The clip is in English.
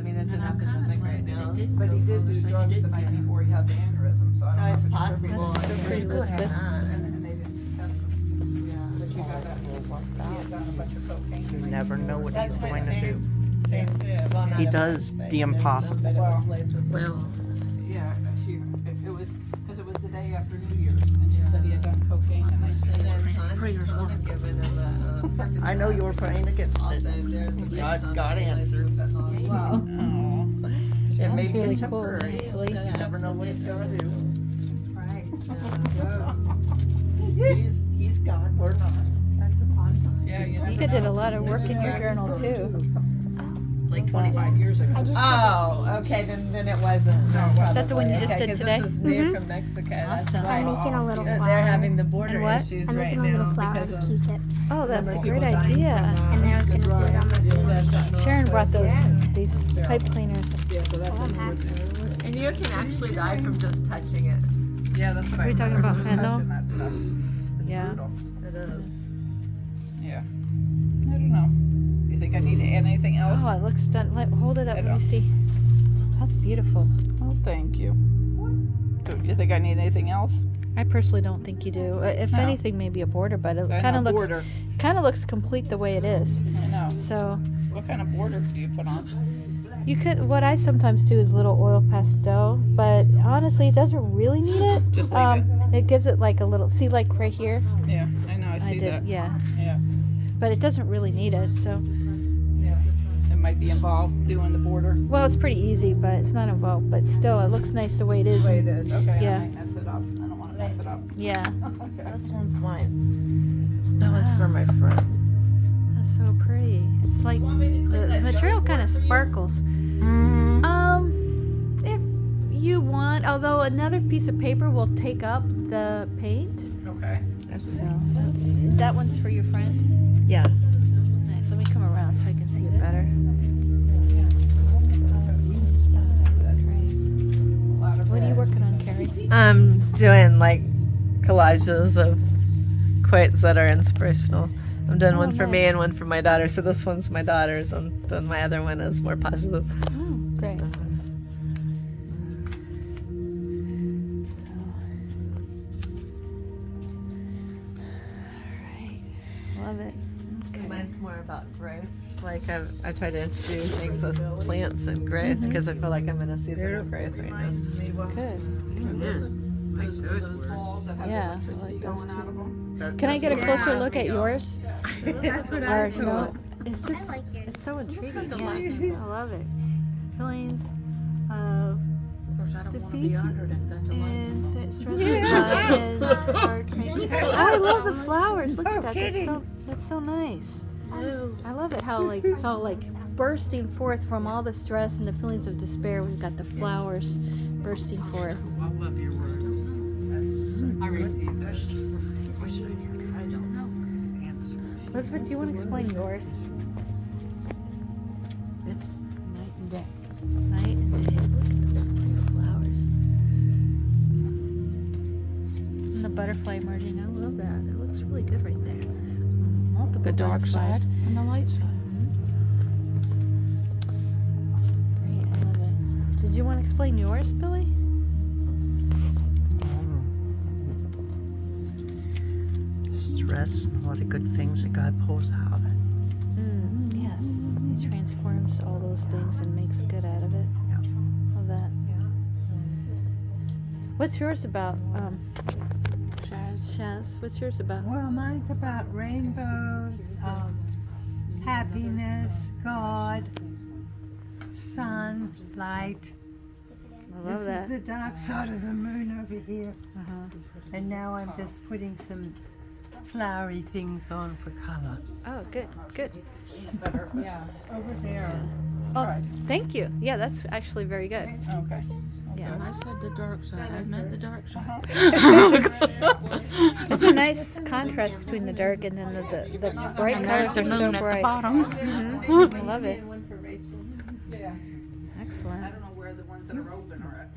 I mean, it's an epidemic right now. But he did do drugs the night before he had the aneurysm, so I So don't it's know if possible. everyone- That's so pretty, Elizabeth. And they didn't test him. Yeah. But you got that, he had done a bunch of cocaine. You never know what That's he's what going to do. Shane too. Well, not He a does bunch, but the he did some, impossible. but it was laced with Well, Yeah, it was, because it was the day after New Year's, and she said he had done cocaine the night And before. then Tanya given him a Percocet. I know you were praying against Also, it. they're the God laced answered. with fentanyl as well. Oh. It That's may be really cool, temporary. actually. You never know what he's gonna do. Right. He's God, we're not. Yeah, you You never did a know. lot of work in your journal too. Like 25 years ago. Oh, okay, then it wasn't. No, it wasn't. Is that the one you just Okay, did 'cause today? This is new Mhm. from Mexico. That's Awesome. why. I'm making a little flower. They're having the border And what? issues I'm right making a little now flower because out of of Q-tips. Oh, that's a number of great people dying idea. And then I was the gonna put it on my drug. Sharon brought those Yeah. these pipe cleaners. Yeah, so that's Oh, I'm what happy. And you can actually die from just touching it. Yeah, that's what I Are you talking remember, about just fentanyl? touching that stuff. It's Yeah. brutal. It is. Yeah. I don't know. You think I need to add anything else? Oh, it looks stunning. Hold it up. I Let me don't- see. That's beautiful. Oh, thank you. Do you think I need anything else? I personally don't think you do. If No. anything, maybe a border, but it I kind know, of looks border. complete the way it is. I know. So What kind of border do you put on? you could. What I sometimes do is a little oil pastel, but honestly, it doesn't really need it. Just leave It gives it like a little. See, like right here. Yeah, I know. I see that. Yeah. Yeah. But it doesn't really need it. So Yeah. It might be involved doing the border. well, it's pretty easy, but it's not involved. But still, it looks nice the way it is. The way it is. Okay. Yeah. I might mess it up. I don't want to mess it up. Yeah. Okay. This one's mine. That one's for my friend. That's so pretty. It's like the material kind of sparkles. If you want, although another piece of paper will take up the paint. Okay. So that one's for your friend. Yeah. Nice. Let me come around so I can see it better. What are you working on, Carrie? I'm doing like collages of quotes that are inspirational. I'm doing one for me nice. and one for my daughter. So this one's my daughter's, and then my other one is more positive. Oh, great. Alright. Love it. Okay. Mine's more about growth. Like I try to do things with plants and growth because I feel like I'm in a season of growth right now. Good. Those balls that have Yeah, I electricity like those going out of them. Can I get a closer look at yours? That's what Or, you know, it's I just, like yours. it's so intriguing. Yeah, I love it. Feelings of defeat and stress and heart. Oh, I love the flowers. Look at that. That's so nice. I love it how like it's all like bursting forth from all the stress and the feelings of despair. We've got the flowers bursting forth. I love your words. I received it. I don't know. Answer. Elizabeth, do you want to explain yours? It's night and day. Night and day. Look at those pretty flowers. And the butterfly emerging. I love that. It looks really good right there. Multiple The dark butterflies. side and the light side. Great, I love it. Did you want to explain yours, Billy? Stress and all the good things that God pulls out of it. Yes. He transforms all those things and makes good out of it. Yeah. Love that. What's yours about, Shaz? What's yours about? Well, mine's about rainbows, happiness, God, sun, light. I love This that. is the dark side of the moon over here. Uh-huh. And now I'm just putting some flowery things on for color. Oh, good, good. Yeah. Over there. Oh, thank you. Yeah, that's actually very good. Okay. Yeah. I said the dark side. I meant the dark side. It's a nice contrast between the dark and then the bright And colors there's the are so moon at the bright. bottom. Mhm. I love it. Yeah. Excellent. I don't know where the ones that are open are at.